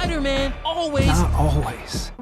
Spider-Man always... Not always.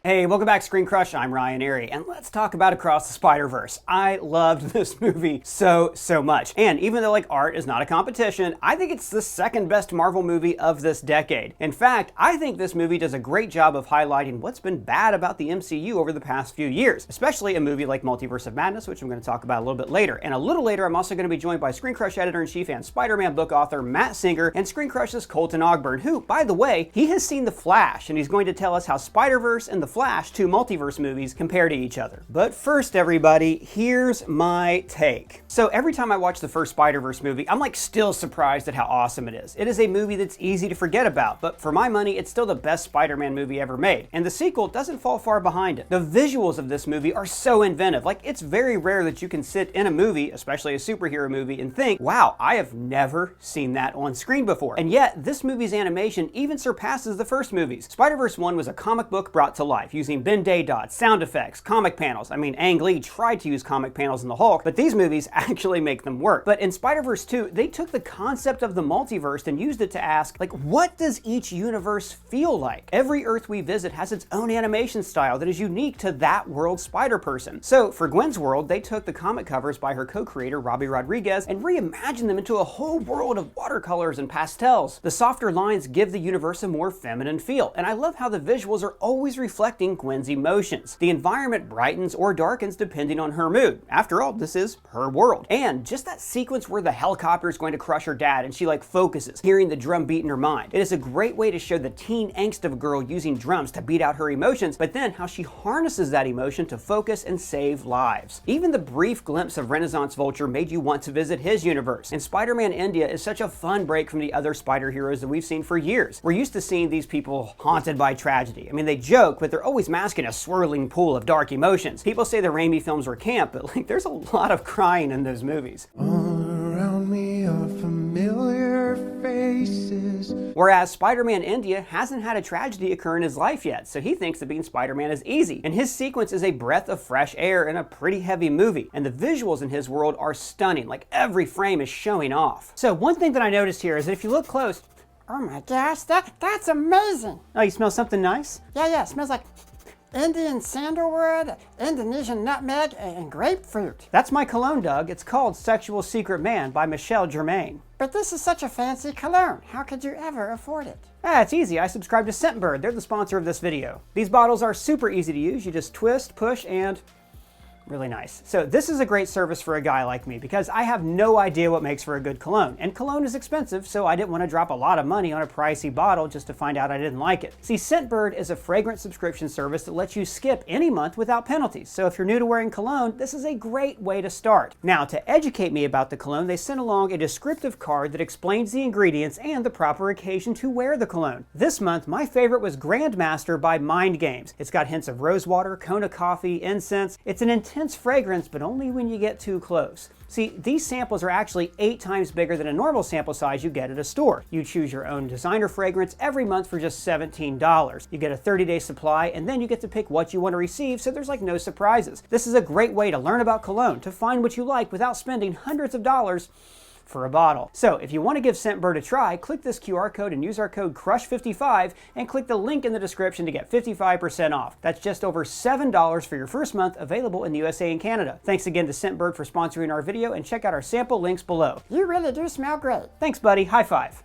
Hey, welcome back to Screencrush. I'm Ryan Airy, and let's talk about Across the Spider-Verse. I loved this movie so much. And even though art is not a competition, I think it's the second best Marvel movie of this decade. In fact, I think this movie does a great job of highlighting what's been bad about the MCU over the past few years, especially a movie like Multiverse of Madness, which I'm going to talk about a little bit later. And a little later, I'm also going to be joined by Screencrush editor-in-chief and Spider-Man book author Matt Singer and Screencrush's Colton Ogburn, who, by the way, he has seen The Flash, and he's going to tell us how Spider-Verse and The Flash, two multiverse movies, compare to each other. But first, everybody, here's my take. So every time I watch the first Spider-Verse movie, I'm still surprised at how awesome it is. It is a movie that's easy to forget about, but for my money, it's still the best Spider-Man movie ever made. And the sequel doesn't fall far behind it. The visuals of this movie are so inventive. It's very rare that you can sit in a movie, especially a superhero movie, and think, wow, I have never seen that on screen before. And yet, this movie's animation even surpasses the first movies. Spider-Verse 1 was a comic book brought to life using Ben Day dots, sound effects, comic panels. I mean, Ang Lee tried to use comic panels in the Hulk, but these movies actually make them work. But in Spider-Verse 2, they took the concept of the multiverse and used it to ask, what does each universe feel like? Every Earth we visit has its own animation style that is unique to that world's Spider-Person. So for Gwen's world, they took the comic covers by her co-creator, Robbie Rodriguez, and reimagined them into a whole world of watercolors and pastels. The softer lines give the universe a more feminine feel, and I love how the visuals are always reflecting Gwen's emotions. The environment brightens or darkens depending on her mood. After all, this is her world. And just that sequence where the helicopter is going to crush her dad and she focuses, hearing the drum beat in her mind. It is a great way to show the teen angst of a girl using drums to beat out her emotions, but then how she harnesses that emotion to focus and save lives. Even the brief glimpse of Renaissance Vulture made you want to visit his universe. And Spider-Man India is such a fun break from the other spider heroes that we've seen for years. We're used to seeing these people haunted by tragedy. I mean, they joke, but they're always masking a swirling pool of dark emotions. People say the Raimi films were camp, but there's a lot of crying in those movies. All around me are familiar faces. Whereas Spider-Man India hasn't had a tragedy occur in his life yet, so he thinks that being Spider-Man is easy. And his sequence is a breath of fresh air in a pretty heavy movie. And the visuals in his world are stunning. Every frame is showing off. So one thing that I noticed here is that if you look close, oh my gosh, that's amazing. Oh, you smell something nice? Yeah, it smells like Indian sandalwood, Indonesian nutmeg, and grapefruit. That's my cologne, Doug. It's called Sexual Secret Man by Michelle Germain. But this is such a fancy cologne. How could you ever afford it? It's easy. I subscribe to Scentbird. They're the sponsor of this video. These bottles are super easy to use. You just twist, push, and really nice. So this is a great service for a guy like me because I have no idea what makes for a good cologne. And cologne is expensive, so I didn't want to drop a lot of money on a pricey bottle just to find out I didn't like it. See, Scentbird is a fragrance subscription service that lets you skip any month without penalties. So if you're new to wearing cologne, this is a great way to start. Now, to educate me about the cologne, they sent along a descriptive card that explains the ingredients and the proper occasion to wear the cologne. This month, my favorite was Grandmaster by Mind Games. It's got hints of rosewater, Kona coffee, incense. It's an intense fragrance, but only when you get too close. See, these samples are actually 8 times bigger than a normal sample size you get at a store. You choose your own designer fragrance every month for just $17. You get a 30-day supply, and then you get to pick what you want to receive, so there's no surprises. This is a great way to learn about cologne, to find what you like without spending hundreds of dollars for a bottle. So if you want to give Scentbird a try, click this QR code and use our code CRUSH55 and click the link in the description to get 55% off. That's just over $7 for your first month, available in the USA and Canada. Thanks again to Scentbird for sponsoring our video, and check out our sample links below. You really do smell great. Thanks, buddy. High five.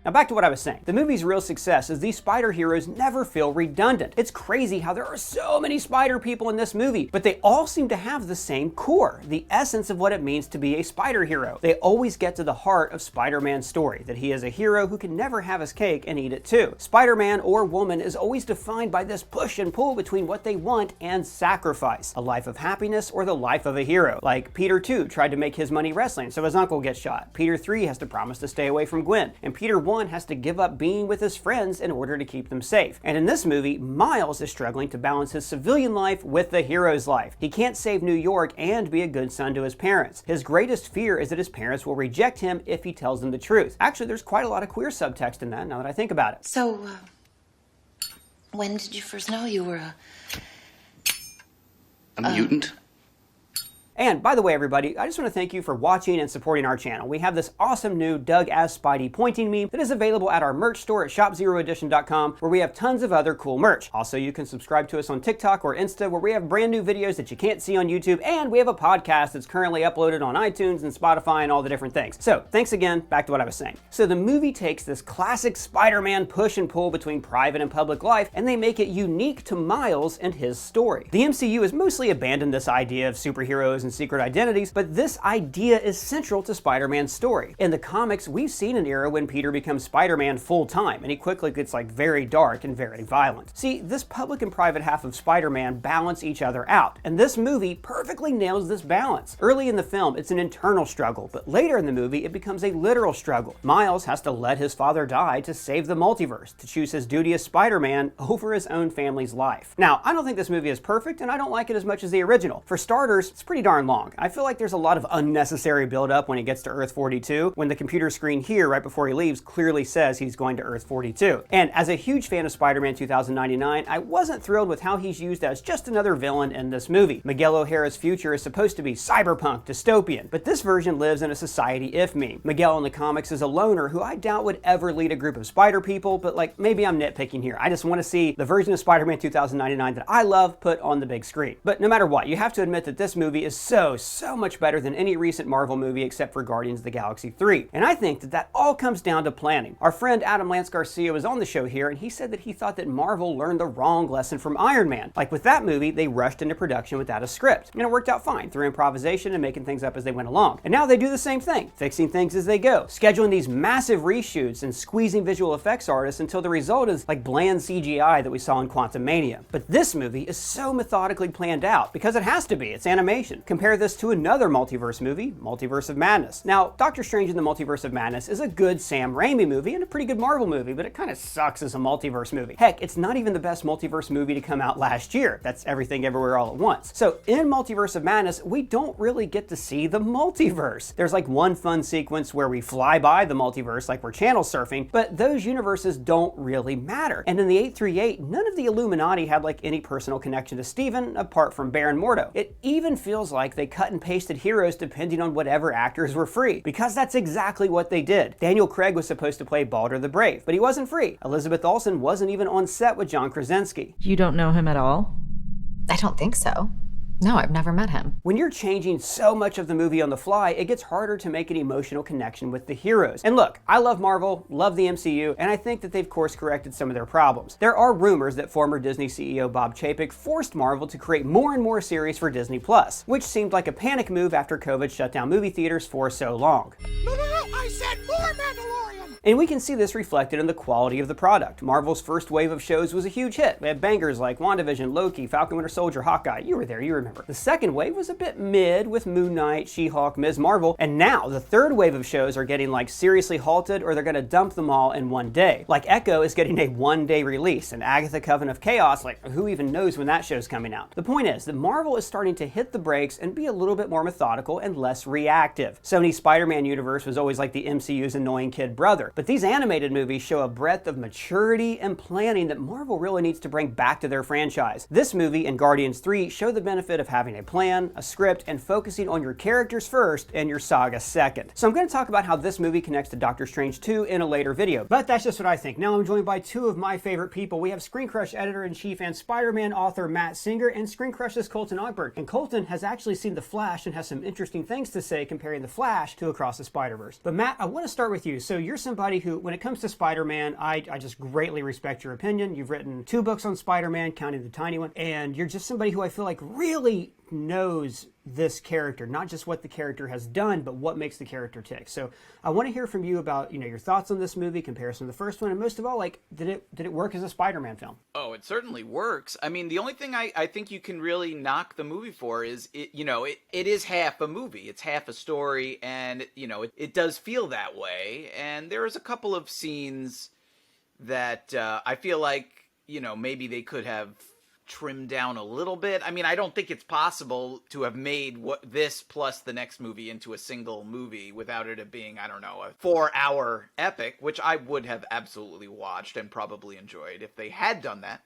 Now back to what I was saying. The movie's real success is these spider heroes never feel redundant. It's crazy how there are so many spider people in this movie, but they all seem to have the same core, the essence of what it means to be a spider hero. They always get to the heart of Spider-Man's story, that he is a hero who can never have his cake and eat it too. Spider-Man or woman is always defined by this push and pull between what they want and sacrifice, a life of happiness or the life of a hero. Like Peter 2 tried to make his money wrestling, so his uncle gets shot. Peter 3 has to promise to stay away from Gwen, and Peter 1 has to give up being with his friends in order to keep them safe. And in this movie, Miles is struggling to balance his civilian life with the hero's life. He can't save New York and be a good son to his parents. His greatest fear is that his parents will reject him if he tells them the truth. Actually, there's quite a lot of queer subtext in that now that I think about it. So, when did you first know you were a mutant? And by the way, everybody, I just want to thank you for watching and supporting our channel. We have this awesome new Doug as Spidey pointing meme that is available at our merch store at shopzeroedition.com, where we have tons of other cool merch. Also, you can subscribe to us on TikTok or Insta, where we have brand new videos that you can't see on YouTube, and we have a podcast that's currently uploaded on iTunes and Spotify and all the different things. So thanks again, back to what I was saying. So the movie takes this classic Spider-Man push and pull between private and public life, and they make it unique to Miles and his story. The MCU has mostly abandoned this idea of superheroes and secret identities, but this idea is central to Spider-Man's story. In the comics, we've seen an era when Peter becomes Spider-Man full-time, and he quickly gets like very dark and very violent. See, this public and private half of Spider-Man balance each other out, and this movie perfectly nails this balance. Early in the film, it's an internal struggle, but later in the movie, it becomes a literal struggle. Miles has to let his father die to save the multiverse, to choose his duty as Spider-Man over his own family's life. Now, I don't think this movie is perfect, and I don't like it as much as the original. For starters, it's pretty darn long. I feel like there's a lot of unnecessary build-up when he gets to Earth 42, when the computer screen here right before he leaves clearly says he's going to Earth 42. And as a huge fan of Spider-Man 2099, I wasn't thrilled with how he's used as just another villain in this movie. Miguel O'Hara's future is supposed to be cyberpunk, dystopian, but this version lives in a society if meme. Miguel in the comics is a loner who I doubt would ever lead a group of spider people, but like maybe I'm nitpicking here. I just want to see the version of Spider-Man 2099 that I love put on the big screen. But no matter what, you have to admit that this movie is so much better than any recent Marvel movie except for Guardians of the Galaxy 3. And I think that all comes down to planning. Our friend Adam Lance Garcia was on the show here, and he said that he thought that Marvel learned the wrong lesson from Iron Man. Like with that movie, they rushed into production without a script, and it worked out fine through improvisation and making things up as they went along. And now they do the same thing, fixing things as they go, scheduling these massive reshoots and squeezing visual effects artists until the result is like bland CGI that we saw in Quantumania. But this movie is so methodically planned out, because it has to be, it's animation. Compare this to another multiverse movie, Multiverse of Madness. Now, Doctor Strange in the Multiverse of Madness is a good Sam Raimi movie and a pretty good Marvel movie, but it kind of sucks as a multiverse movie. Heck, it's not even the best multiverse movie to come out last year. That's Everything Everywhere All at Once. So in Multiverse of Madness, we don't really get to see the multiverse. There's like one fun sequence where we fly by the multiverse like we're channel surfing, but those universes don't really matter. And in the 838, none of the Illuminati had like any personal connection to Steven apart from Baron Mordo. It even feels like they cut and pasted heroes depending on whatever actors were free, because that's exactly what they did. Daniel Craig was supposed to play Balder the Brave, but he wasn't free. Elizabeth Olsen wasn't even on set with John Krasinski. You don't know him at all? I don't think so. No, I've never met him. When you're changing so much of the movie on the fly, it gets harder to make an emotional connection with the heroes. And look, I love Marvel, love the MCU, and I think that they've course corrected some of their problems. There are rumors that former Disney CEO Bob Chapek forced Marvel to create more and more series for Disney+, which seemed like a panic move after COVID shut down movie theaters for so long. No, I said more Mandalorian! And we can see this reflected in the quality of the product. Marvel's first wave of shows was a huge hit. We had bangers like WandaVision, Loki, Falcon Winter Soldier, Hawkeye. You were there, you remember. The second wave was a bit mid with Moon Knight, She-Hulk, Ms. Marvel, and now the third wave of shows are getting like seriously halted, or they're gonna dump them all in one day. Like Echo is getting a one-day release, and Agatha Coven of Chaos, like who even knows when that show's coming out? The point is that Marvel is starting to hit the brakes and be a little bit more methodical and less reactive. Sony's Spider-Man universe was always like the MCU's annoying kid brother, but these animated movies show a breadth of maturity and planning that Marvel really needs to bring back to their franchise. This movie and Guardians 3 show the benefit of having a plan, a script, and focusing on your characters first and your saga second. So I'm going to talk about how this movie connects to Doctor Strange 2 in a later video, but that's just what I think. Now I'm joined by two of my favorite people. We have Screencrush editor-in-chief and Spider-Man author Matt Singer, and Screencrush's Colton Ogburn. And Colton has actually seen The Flash and has some interesting things to say comparing The Flash to Across the Spider-Verse. But Matt, I want to start with you. So you're somebody who, when it comes to Spider-Man, I just greatly respect your opinion. You've written 2 books on Spider-Man, counting the tiny one, and you're just somebody who I feel like really knows this character, not just what the character has done, but what makes the character tick. So I want to hear from you about, your thoughts on this movie, comparison to the first one, and most of all, like, did it work as a Spider-Man film? Oh, it certainly works. I mean, the only thing I think you can really knock the movie for is, it is half a movie. It's half a story, and, it does feel that way. And there's a couple of scenes that I feel like, maybe they could have trimmed down a little bit. I mean, I don't think it's possible to have made this plus the next movie into a single movie without it being, I don't know, a 4-hour epic, which I would have absolutely watched and probably enjoyed if they had done that.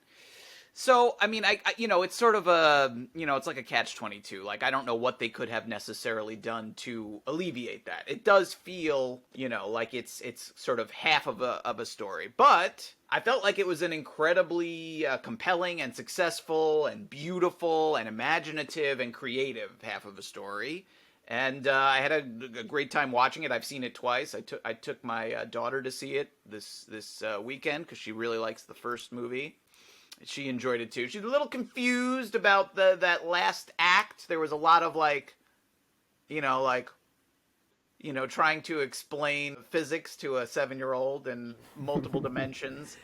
So, I mean, it's sort of it's like a catch-22. Like, I don't know what they could have necessarily done to alleviate that. It does feel, like it's sort of half of a story. But I felt like it was an incredibly compelling and successful and beautiful and imaginative and creative half of a story. And I had a great time watching it. I've seen it twice. I took my daughter to see it this weekend because she really likes the first movie. She enjoyed it too. She's a little confused about that last act. There was a lot of trying to explain physics to a 7-year-old in multiple dimensions.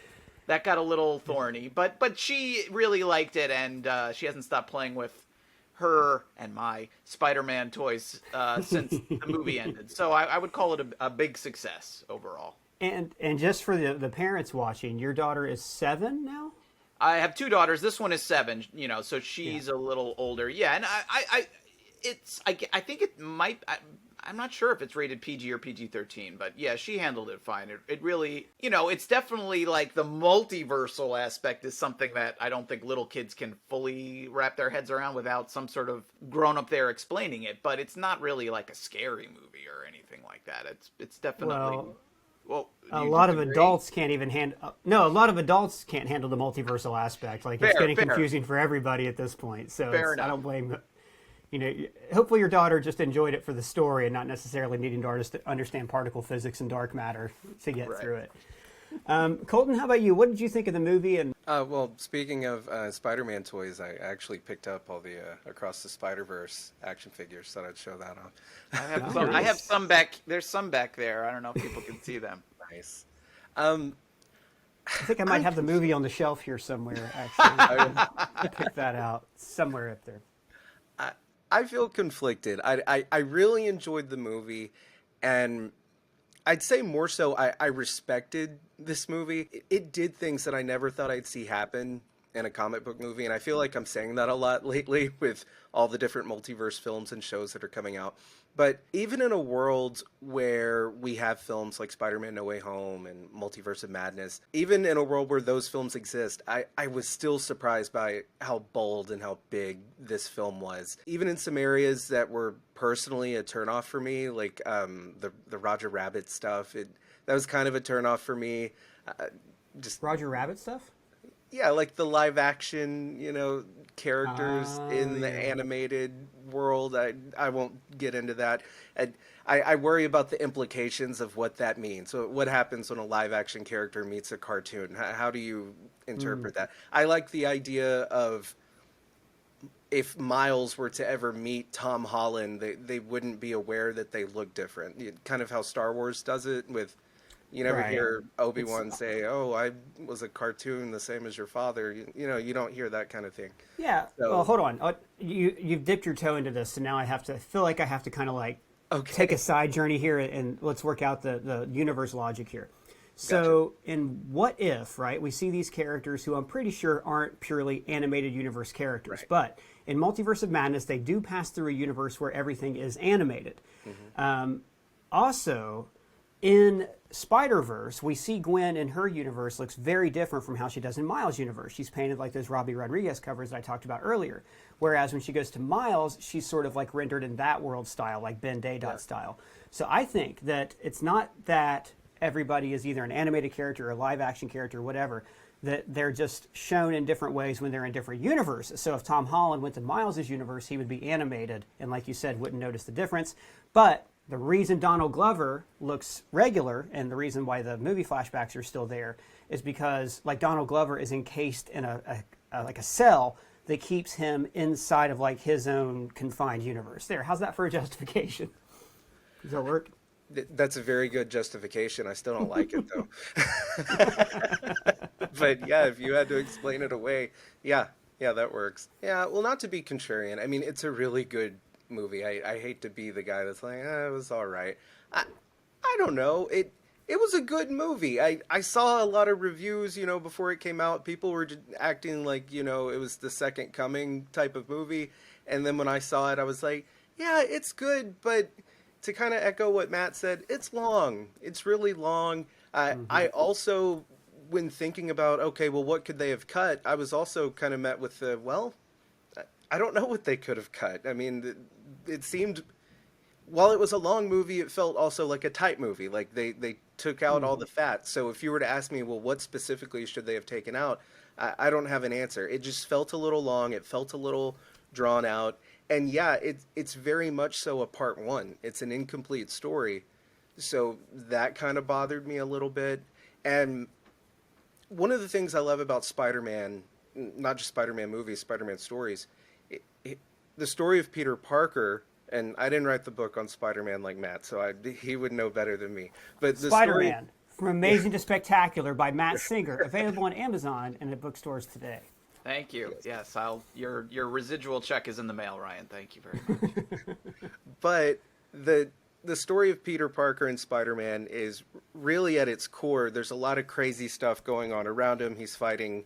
That got a little thorny, but she really liked it, and she hasn't stopped playing with her and my Spider-Man toys since the movie ended. So I would call it a big success overall. And just for the parents watching, your daughter is 7 now? I have 2 daughters. This one is 7, so she's a little older. Yeah, and I think it might. I'm not sure if it's rated PG or PG-13, but yeah, she handled it fine. It really, it's definitely like the multiversal aspect is something that I don't think little kids can fully wrap their heads around without some sort of grown up there explaining it. But it's not really like a scary movie or anything like that. It's definitely. Well, a lot of adults can't even handle. No, a lot of adults can't handle the multiversal aspect. Like it's getting confusing for everybody at this point. So I don't blame. Hopefully your daughter just enjoyed it for the story and not necessarily needing to understand particle physics and dark matter to get through it. Colton, how about you? What did you think of the movie? And well, speaking of Spider-Man toys, I actually picked up all the Across the Spdier-verse action figures. Thought I'd show that off. I have some back. There's some back there. I don't know if people can see them. Nice. I think I might have the movie on the shelf here somewhere. Actually, pick that out somewhere up there. I feel conflicted. I really enjoyed the movie, and I'd say more so I respected this movie. It did things that I never thought I'd see happen in a comic book movie, and I feel like I'm saying that a lot lately with all the different multiverse films and shows that are coming out. But even in a world where we have films like Spider-Man No Way Home and Multiverse of Madness, even in a world where those films exist, I was still surprised by how bold and how big this film was. Even in some areas that were personally a turnoff for me, like the Roger Rabbit stuff, that was kind of a turnoff for me. Just Roger Rabbit stuff? Yeah, like the live action, characters in the animated world. I won't get into that. I worry about the implications of what that means. So what happens when a live action character meets a cartoon? How do you interpret that? I like the idea of if Miles were to ever meet Tom Holland, they wouldn't be aware that they look different. Kind of how Star Wars does it with... You never hear Obi-Wan say, "Oh, I was a cartoon the same as your father." You don't hear that kind of thing. Yeah. So, well, hold on. You've dipped your toe into this, so now I feel like I have to kind of take a side journey here, and let's work out the universe logic here. So in What If, right, we see these characters who I'm pretty sure aren't purely animated universe characters, but in Multiverse of Madness, they do pass through a universe where everything is animated. Mm-hmm. Also, in Spider-Verse, we see Gwen in her universe looks very different from how she does in Miles' universe. She's painted like those Robbie Rodriguez covers that I talked about earlier. Whereas when she goes to Miles, she's sort of like rendered in that world style, like Ben Day style. So I think that it's not that everybody is either an animated character or a live action character or whatever, that they're just shown in different ways when they're in different universes. So if Tom Holland went to Miles' universe, he would be animated and, like you said, wouldn't notice the difference. But the reason Donald Glover looks regular and the reason why the movie flashbacks are still there is because, like, Donald Glover is encased in a cell that keeps him inside of, like, his own confined universe. There, how's that for a justification? Does that work? That's a very good justification. I still don't like it, though. But, yeah, if you had to explain it away, yeah, that works. Yeah, well, not to be contrarian. I mean, it's a really good movie. I hate to be the guy that's like, it was all right. I don't know. It was a good movie. I saw a lot of reviews, before it came out. People were just acting like, it was the Second Coming type of movie. And then when I saw it, I was like, yeah, it's good. But to kind of echo what Matt said, it's long. It's really long. I also when thinking about, okay, well, what could they have cut? I was also kind of met with the, well, I don't know what they could have cut. I mean, it seemed, while it was a long movie, it felt also like a tight movie. Like they took out all the fat. So if you were to ask me, well, what specifically should they have taken out? I don't have an answer. It just felt a little long. It felt a little drawn out. And yeah, it's very much so a part one. It's an incomplete story. So that kind of bothered me a little bit. And one of the things I love about Spider-Man, not just Spider-Man movies, Spider-Man stories, the story of Peter Parker, and I didn't write the book on Spider-Man like Matt, so he would know better than me. But the Spider-Man, From Amazing to Spectacular by Matt Singer, available on Amazon and at bookstores today. Thank you. Yes, your residual check is in the mail, Ryan. Thank you very much. But the story of Peter Parker and Spider-Man is really at its core. There's a lot of crazy stuff going on around him. He's fighting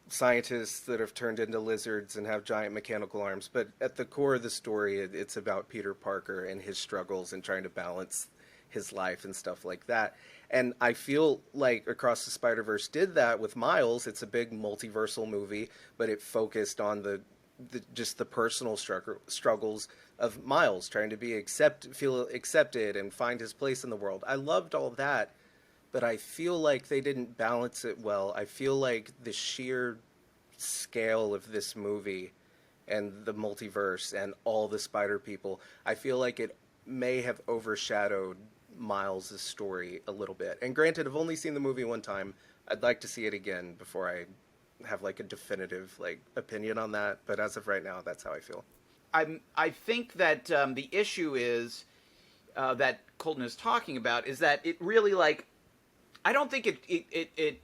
scientists that have turned into lizards and have giant mechanical arms. But at the core of the story, it's about Peter Parker and his struggles and trying to balance his life and stuff like that. And I feel like Across the Spider-Verse did that with Miles. It's a big multiversal movie, but it focused on just the personal struggles of Miles trying to feel accepted and find his place in the world. I loved all that, but I feel like they didn't balance it well. I feel like the sheer scale of this movie and the multiverse and all the spider people, I feel like it may have overshadowed Miles' story a little bit. And granted, I've only seen the movie one time. I'd like to see it again before I have like a definitive opinion on that. But as of right now, that's how I feel. I think that the issue is that Colton is talking about is that it really I don't think it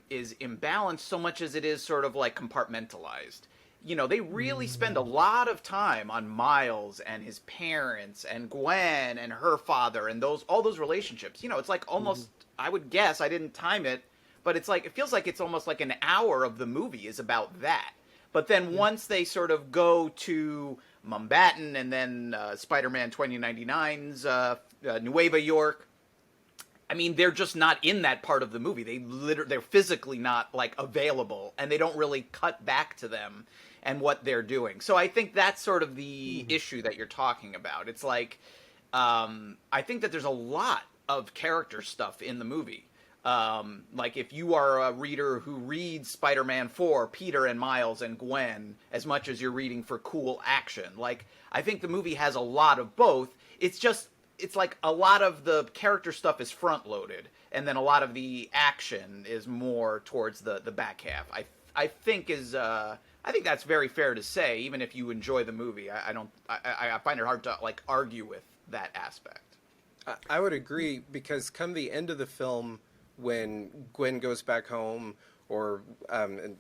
is imbalanced so much as it is sort of like compartmentalized. You know, they really spend a lot of time on Miles and his parents and Gwen and her father and all those relationships. You know, it's like almost, I would guess, I didn't time it, but it feels like it's almost like an hour of the movie is about that. But then once they sort of go to Mumbattan and then Spider-Man 2099's Nueva York, I mean, they're just not in that part of the movie. They're physically not available, and they don't really cut back to them and what they're doing. So I think that's sort of the issue that you're talking about. It's I think that there's a lot of character stuff in the movie. If you are a reader who reads Spider-Man 4, Peter and Miles and Gwen, as much as you're reading for cool action, I think the movie has a lot of both. It's a lot of the character stuff is front-loaded, and then a lot of the action is more towards the back half. I think that's very fair to say, even if you enjoy the movie. I find it hard to argue with that aspect. I would agree, because come the end of the film, when Gwen goes back home, or and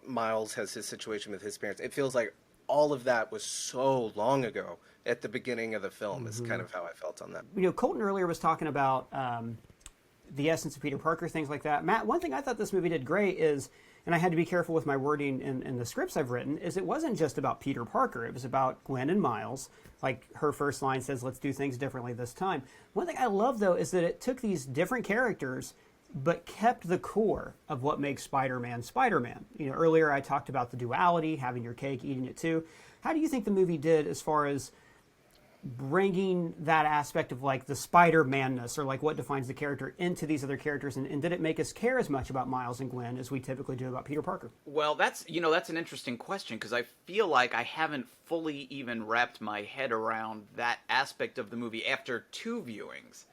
Miles has his situation with his parents, it feels like all of that was so long ago at the beginning of the film. Is kind of how I felt on that. Colton earlier was talking about the essence of Peter Parker, things like that. Matt, one thing I thought this movie did great is, and I had to be careful with my wording in the scripts I've written, is it wasn't just about Peter Parker. It was about Gwen and Miles. Her first line says, let's do things differently this time. One thing I love, though, is that it took these different characters but kept the core of what makes Spider-Man Spider-Man. Earlier I talked about the duality, having your cake, eating it too. How do you think the movie did as far as bringing that aspect of the Spider-Man-ness, or what defines the character, into these other characters, and did it make us care as much about Miles and Gwen as we typically do about Peter Parker? Well, that's an interesting question, because I feel like I haven't fully even wrapped my head around that aspect of the movie after 2 viewings.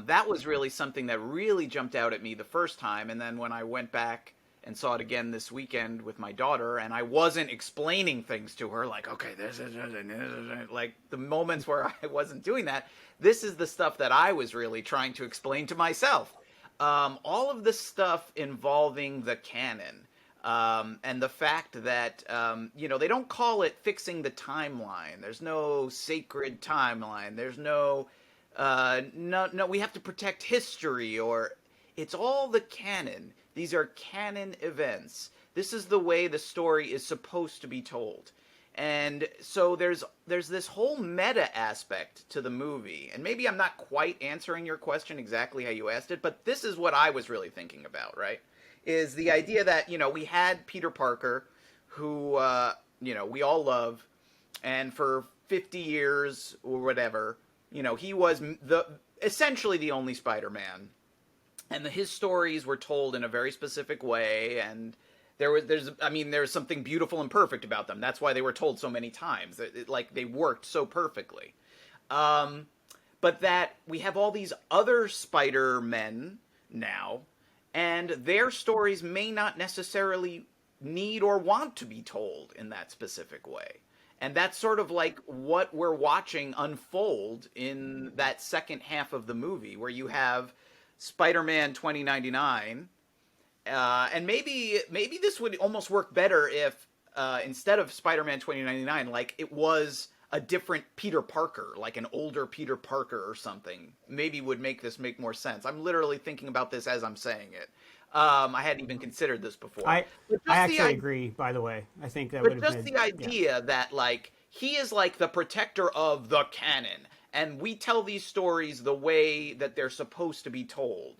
That was really something that really jumped out at me the first time, and then when I went back and saw it again this weekend with my daughter, and I wasn't explaining things to her, okay, this is, the moments where I wasn't doing that, this is the stuff that I was really trying to explain to myself. All of the stuff involving the canon, and the fact that, they don't call it fixing the timeline. There's no sacred timeline. There's no, we have to protect history, or it's all the canon. These are canon events. This is the way the story is supposed to be told. And so there's this whole meta aspect to the movie. And maybe I'm not quite answering your question exactly how you asked it, but this is what I was really thinking about, right? Is the idea that, we had Peter Parker, who, we all love, and for 50 years or whatever, he was essentially the only Spider-Man. And his stories were told in a very specific way, and there's something beautiful and perfect about them. That's why they were told so many times. They worked so perfectly. But that we have all these other Spider-Men now, and their stories may not necessarily need or want to be told in that specific way. And that's sort of like what we're watching unfold in that second half of the movie, where you have Spider-Man 2099, and maybe this would almost work better if instead of Spider-Man 2099, like it was a different Peter Parker, like an older Peter Parker or something. Maybe would make more sense. I'm literally thinking about this as I'm saying it. I hadn't even considered this before. I actually agree, by the way. I think that would have been... But just the idea that, like, he is like the protector of the canon, and we tell these stories the way that they're supposed to be told,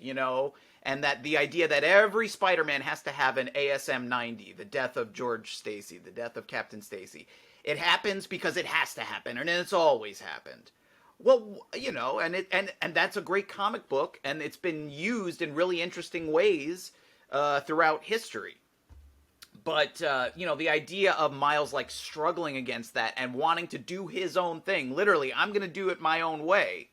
And that the idea that every Spider-Man has to have an ASM 90, the death of George Stacy, the death of Captain Stacy. It happens because it has to happen, and it's always happened. Well, and that's a great comic book, and it's been used in really interesting ways throughout history. But, the idea of Miles, like, struggling against that and wanting to do his own thing, literally, I'm going to do it my own way,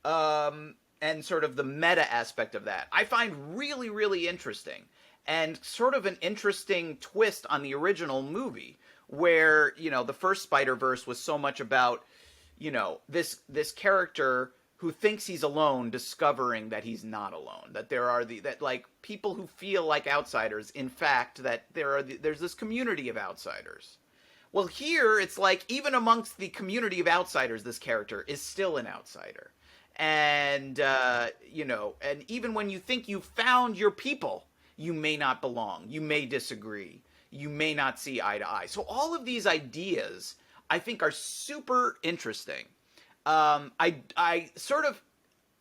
and sort of the meta aspect of that, I find really, really interesting. And sort of an interesting twist on the original movie, where, the first Spider-Verse was so much about, this character who thinks he's alone discovering that he's not alone, that there are people who feel like outsiders, in fact, that there's this community of outsiders. Well, here it's like, even amongst the community of outsiders, this character is still an outsider. And, and even when you think you've found your people, you may not belong, you may disagree, you may not see eye to eye. So all of these ideas, I think, are super interesting. I sort of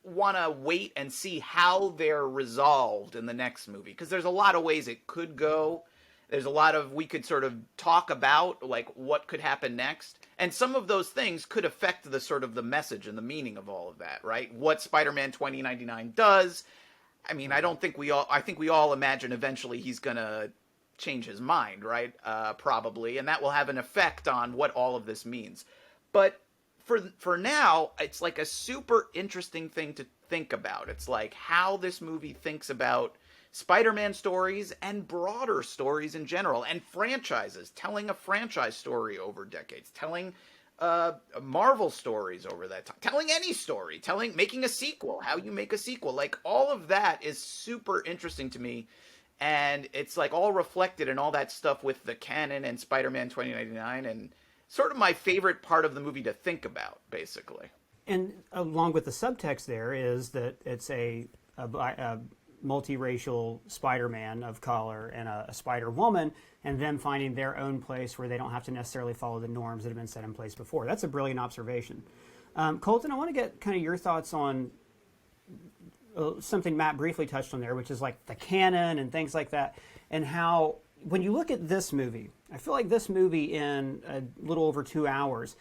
want to wait and see how they're resolved in the next movie, because there's a lot of ways it could go. There's a lot we could sort of talk about, like, what could happen next. And some of those things could affect the sort of the message and the meaning of all of that, right? What Spider-Man 2099 does. I mean, I think we all imagine eventually he's going to change his mind, right? Probably. And that will have an effect on what all of this means. But for now, it's like a super interesting thing to think about. It's like how this movie thinks about Spider-Man stories and broader stories in general, and franchises, telling a franchise story over decades, telling Marvel stories over that time, telling any story, making a sequel, how you make a sequel. Like, all of that is super interesting to me, and it's like all reflected in all that stuff with the canon and Spider-Man 2099, and sort of my favorite part of the movie to think about, basically. And along with the subtext there is that it's a multiracial Spider-Man of color and a Spider-Woman, and them finding their own place where they don't have to necessarily follow the norms that have been set in place before. That's a brilliant observation. Colton, I want to get kind of your thoughts on something Matt briefly touched on there, which is like the canon and things like that, and how, when you look at this movie, I feel like this movie in a little over 2 hours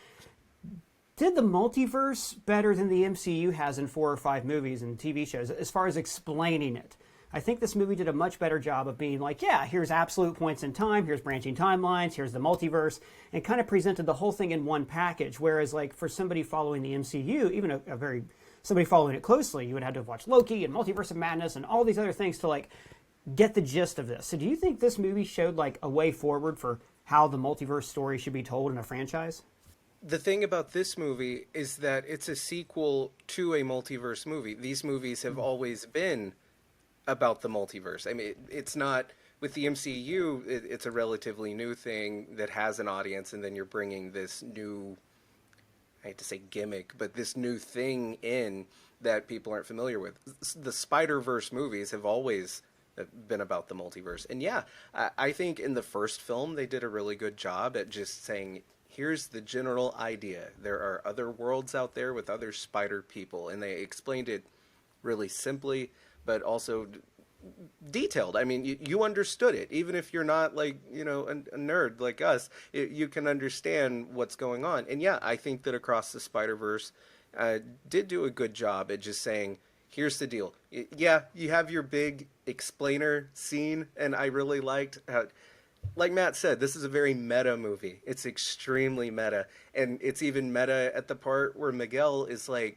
did the multiverse better than the MCU has in 4 or 5 movies and TV shows as far as explaining it. I think this movie did a much better job of being like, yeah, here's absolute points in time, here's branching timelines, here's the multiverse, and kind of presented the whole thing in one package. Whereas, like, for somebody following the MCU, even somebody following it closely, you would have to watch Loki and Multiverse of Madness and all these other things to, like, get the gist of this. So do you think this movie showed, like, a way forward for how the multiverse story should be told in a franchise? The thing about this movie is that it's a sequel to a multiverse movie. These movies have always been about the multiverse. I mean, it's not, with the MCU, it's a relatively new thing that has an audience, and then you're bringing this new, I hate to say gimmick, but this new thing in that people aren't familiar with. The Spider-Verse movies have always been about the multiverse. And yeah, I think in the first film they did a really good job at just saying, here's the general idea. There are other worlds out there with other spider people, and they explained it really simply, but also detailed. I mean, you understood it, even if you're not like, you know, a nerd like us. You can understand what's going on. And yeah, I think that Across the Spider-Verse did do a good job at just saying, here's the deal. Yeah, you have your big explainer scene, and I really liked how, like Matt said, this is a very meta movie. It's extremely meta, and it's even meta at the part where Miguel is like,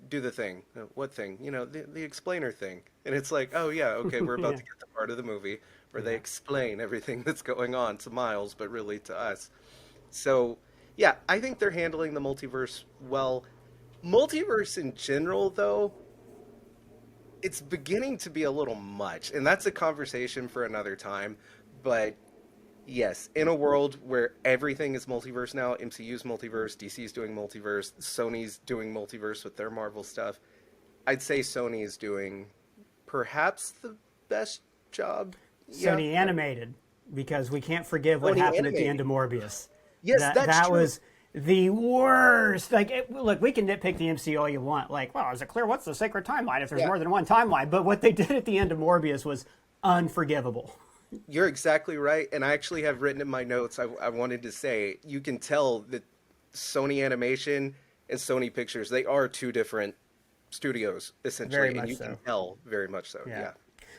do the thing. What thing? You know, the explainer thing. And it's like, oh yeah, okay, we're about to get the part of the movie where they explain everything that's going on to Miles, but really to us. So yeah, I think they're handling the multiverse well. Multiverse in general, though, it's beginning to be a little much, and that's a conversation for another time. But yes, in a world where everything is multiverse now, MCU's multiverse, DC's doing multiverse, Sony's doing multiverse with their Marvel stuff, I'd say Sony is doing perhaps the best job. Sony animated, because we can't forgive what Sony happened at the animated. end of Morbius. Yes, that's that true. was the worst. Like, look, we can nitpick the MCU all you want. Like, well, is it clear what's the sacred timeline if there's more than one timeline? But what they did at the end of Morbius was unforgivable. You're exactly right, and I actually have written in my notes, I wanted to say, you can tell that Sony Animation and Sony Pictures, they are two different studios, essentially, Very and much you so. can tell very much so, yeah.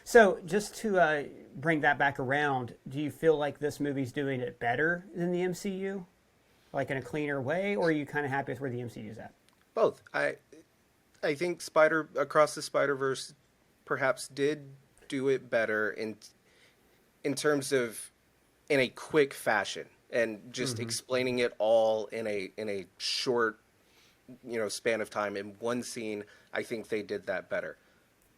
So just to bring that back around, do you feel like this movie's doing it better than the MCU? Like in a cleaner way, or are you kind of happy with where the MCU's at? Both. I think Across the Spider-Verse perhaps did do it better in terms of in a quick fashion and just explaining it all in a short, you know, span of time in one scene. I think they did that better.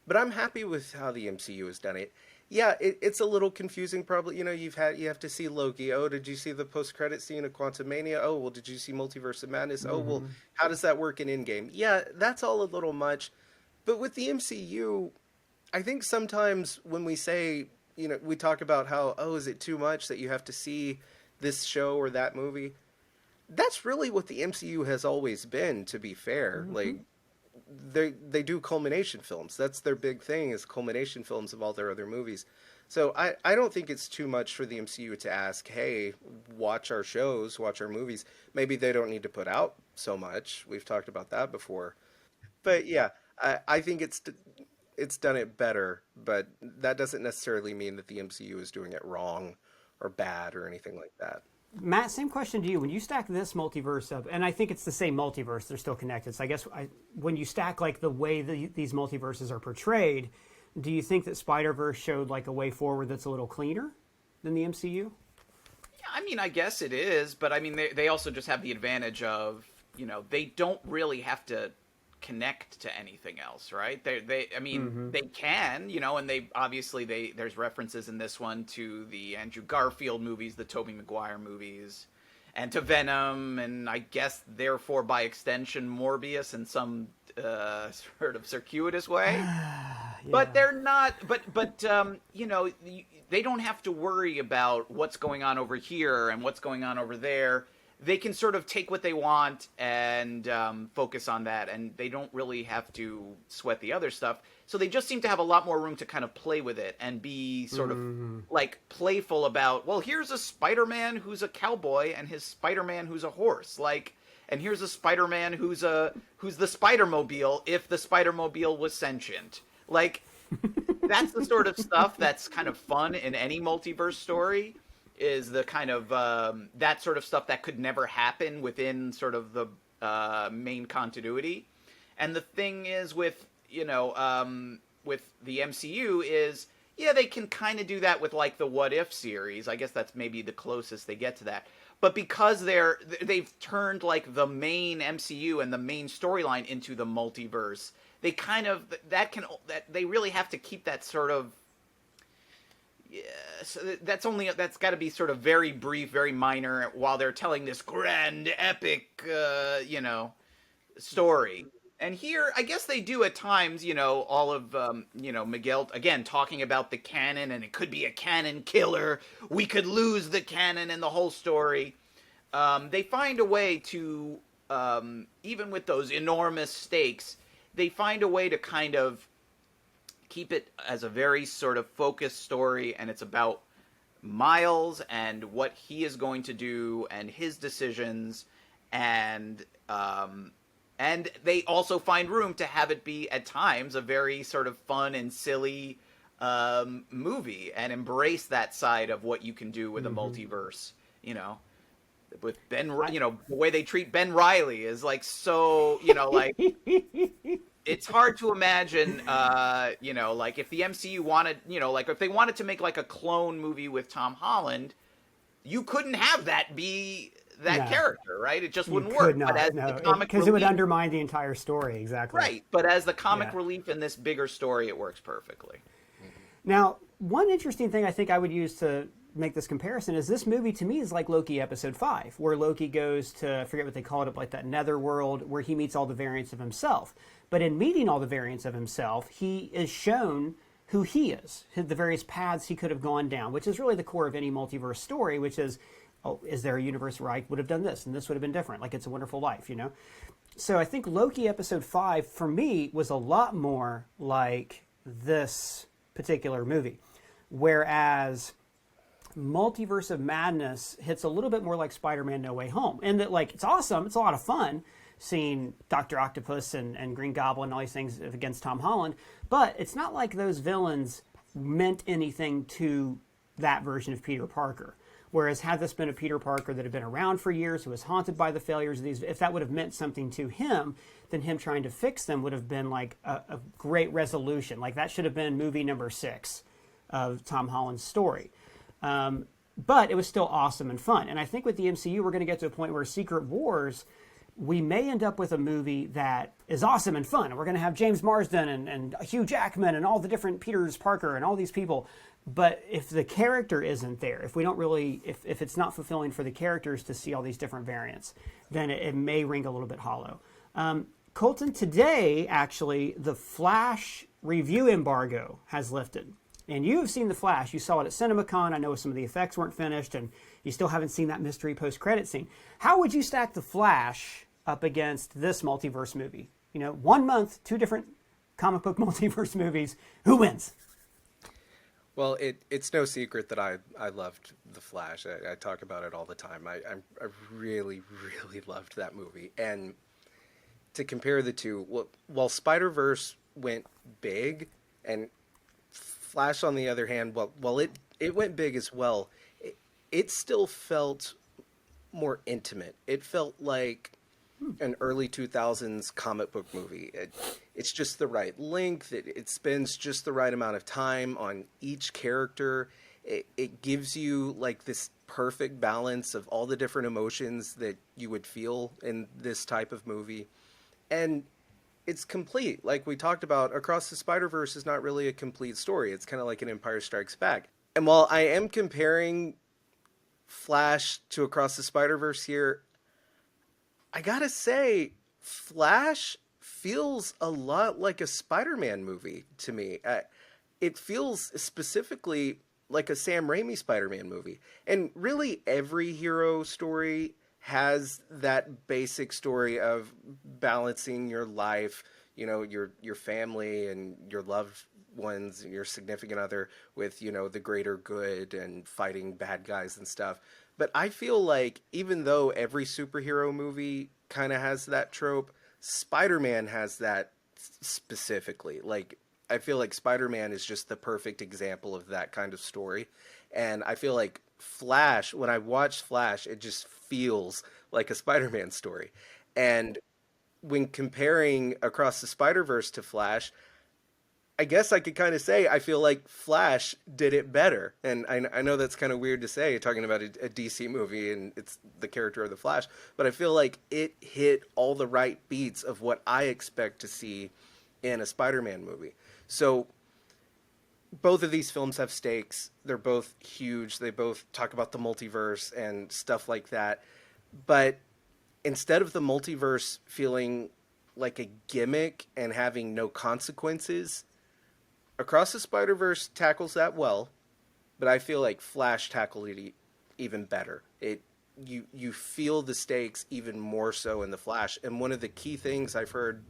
But I'm happy with how the MCU has done it. Yeah, it's a little confusing probably. You know, you have to see Loki. Oh, did you see the post-credit scene of Quantumania? Oh, well, did you see Multiverse of Madness? Oh, well, how does that work in Endgame? Yeah, that's all a little much. But with the MCU, I think sometimes when we say, you know, we talk about how, oh, is it too much that you have to see this show or that movie? That's really what the MCU has always been, to be fair. Like, they do culmination films. That's their big thing, is culmination films of all their other movies. So I don't think it's too much for the MCU to ask, hey, watch our shows, watch our movies. Maybe they don't need to put out so much. We've talked about that before. But yeah, I think it's done it better, but that doesn't necessarily mean that the MCU is doing it wrong or bad or anything like that. Matt, same question to you. When you stack this multiverse up, and I think it's the same multiverse, they're still connected. So I guess when you stack like the way these multiverses are portrayed, do you think that Spider-Verse showed like a way forward that's a little cleaner than the MCU? Yeah, I mean, I guess it is, but I mean, they also just have the advantage of, you know, they don't really have to connect to anything else, right? I mean, they can, you know, and they obviously there's references in this one to the Andrew Garfield movies, the Tobey Maguire movies, and to Venom, and I guess therefore by extension Morbius in some sort of circuitous way. But they're not. But you know, they don't have to worry about what's going on over here and what's going on over there. They can sort of take what they want and focus on that, and they don't really have to sweat the other stuff. So they just seem to have a lot more room to kind of play with it and be sort of like playful about, well, here's a Spider-Man who's a cowboy and his Spider-Man who's a horse. Like, and here's a Spider-Man who's the Spider-Mobile if the Spider-Mobile was sentient. Like, that's the sort of stuff that's kind of fun in any multiverse story. Is the kind of that sort of stuff that could never happen within sort of the main continuity. And the thing is with, you know, with the MCU is, yeah, they can kind of do that with like the What If series. I guess that's maybe the closest they get to that. But because they've turned like the main MCU and the main storyline into the multiverse, they kind of that they really have to keep that sort of. Yeah, so that's got to be sort of very brief, very minor, while they're telling this grand, epic, you know, story. And here, I guess they do at times, all of, Miguel, again, talking about the canon, and it could be a canon killer. We could lose the canon and the whole story. They find a way to, even with those enormous stakes, they find a way to kind of keep it as a very sort of focused story, and it's about Miles and what he is going to do and his decisions, and they also find room to have it be at times a very sort of fun and silly movie, and embrace that side of what you can do with a multiverse. With Ben, the way they treat Ben Reilly is like so, like it's hard to imagine, like if the MCU wanted, like if they wanted to make like a clone movie with Tom Holland, you couldn't have that be that character, right? It just wouldn't work. Not, but as the comic because it would undermine the entire story. Exactly. Right. But as the comic relief in this bigger story, it works perfectly. Now, one interesting thing I think I would use to make this comparison is this movie to me is like Loki episode 5, where Loki goes to, I forget what they called it, like that netherworld where he meets all the variants of himself. But in meeting all the variants of himself, he is shown who he is, the various paths he could have gone down, which is really the core of any multiverse story, which is, oh, is there a universe where I would have done this and this would have been different? Like It's a Wonderful Life, So I think Loki episode 5 for me was a lot more like this particular movie. Whereas Multiverse of Madness hits a little bit more like Spider-Man No Way Home. And that, like, it's awesome. It's a lot of fun seeing Dr. Octopus and Green Goblin and all these things against Tom Holland. But it's not like those villains meant anything to that version of Peter Parker. Whereas had this been a Peter Parker that had been around for years, who was haunted by the failures of these, if that would have meant something to him, then him trying to fix them would have been like a great resolution. Like that should have been movie number 6 of Tom Holland's story. But it was still awesome and fun. And I think with the MCU, we're going to get to a point where Secret Wars, we may end up with a movie that is awesome and fun. And we're going to have James Marsden and Hugh Jackman and all the different Peters Parker and all these people. But if the character isn't there, if we don't really, if it's not fulfilling for the characters to see all these different variants, then it may ring a little bit hollow. Colton, today, actually, the Flash review embargo has lifted. And you have seen The Flash. You saw it at CinemaCon. I know some of the effects weren't finished, and you still haven't seen that mystery post-credit scene. How would you stack The Flash up against this multiverse movie? 1 month, 2 different comic book multiverse movies. Who wins? Well, it's no secret that I loved The Flash. I talk about it all the time. I really, really loved that movie. And to compare the two, while Spider-Verse went big, and Flash, on the other hand, while it went big as well, it still felt more intimate. It felt like an early 2000s comic book movie. It's just the right length. It spends just the right amount of time on each character. It gives you like this perfect balance of all the different emotions that you would feel in this type of movie. And it's complete. Like we talked about, Across the Spider-Verse is not really a complete story. It's kind of like an Empire Strikes Back. And while I am comparing Flash to Across the Spider-Verse here, I gotta say, Flash feels a lot like a Spider-Man movie to me. It feels specifically like a Sam Raimi Spider-Man movie. And really every hero story has that basic story of balancing your life, your family and your loved ones and your significant other with, the greater good and fighting bad guys and stuff. But I feel like even though every superhero movie kind of has that trope, Spider-Man has that specifically. Like, I feel like Spider-Man is just the perfect example of that kind of story. And I feel like Flash, when I watch Flash, it just feels like a Spider-Man story. And when comparing Across the Spider-Verse to Flash, I guess I could kind of say I feel like Flash did it better. And I know that's kind of weird to say, talking about a DC movie and it's the character of the Flash, but I feel like it hit all the right beats of what I expect to see in a Spider-Man movie. So both of these films have stakes. They're both huge. They both talk about the multiverse and stuff like that. But instead of the multiverse feeling like a gimmick and having no consequences. Across the Spider-Verse tackles that well, but I feel like Flash tackled it even better. You feel the stakes even more so in the Flash. And one of the key things I've heard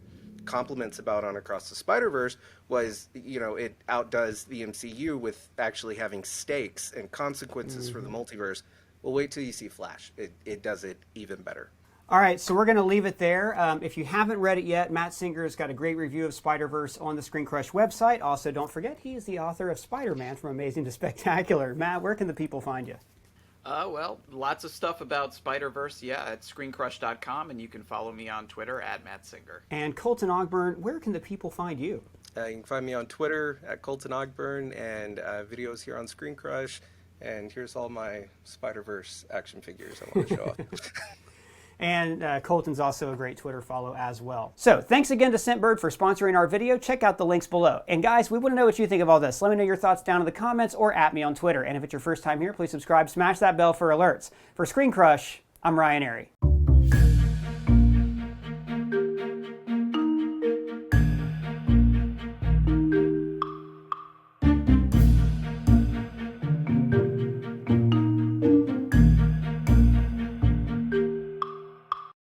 compliments about on Across the Spider-Verse was, it outdoes the MCU with actually having stakes and consequences for the multiverse. Well, wait till you see Flash. It does it even better. All right, so we're going to leave it there. If you haven't read it yet, Matt Singer's got a great review of Spider-Verse on the Screencrush website. Also, don't forget, he is the author of Spider-Man From Amazing to Spectacular. Matt, where can the people find you? Well, lots of stuff about Spider-Verse, at screencrush.com, and you can follow me on Twitter at Matt Singer. And Colton Ogburn, where can the people find you? You can find me on Twitter at Colton Ogburn, and videos here on Screencrush. And here's all my Spider-Verse action figures I want to show off. And Colton's also a great Twitter follow as well. So thanks again to Scentbird for sponsoring our video. Check out the links below. And guys, we want to know what you think of all this. Let me know your thoughts down in the comments or at me on Twitter. And if it's your first time here, please subscribe, smash that bell for alerts. For Screencrush, I'm Ryan Airy.